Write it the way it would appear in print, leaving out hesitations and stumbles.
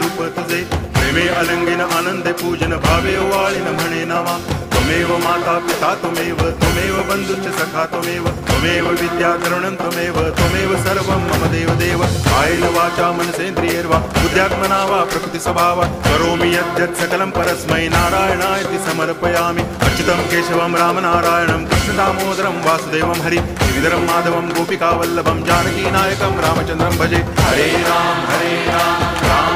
रूप तुझे प्रेमे अलंगिन आनंदे पूजन भावे वाळीन म्हणे नावा त्वमेव माता पिता त्वमेव त्वमेव बंधुश्च सखा त्वमेव विद्या तरुणं त्वमेव सर्वं मम देव कायेन वाचा मनसेन्द्रियैर्वा बुद्ध्यात्मना वा प्रकृति स्वभावात् करोमि यद्यत् सकलं परस्मै नारायणायति समर्पयामि अच्युतं केशवं रामनारायणं कृष्णदामोदरं वासुदेवं हरि श्रीधरं माधवं गोपिकावल्लभं जानकीनायकं रामचन्द्रं भजे हरे राम राम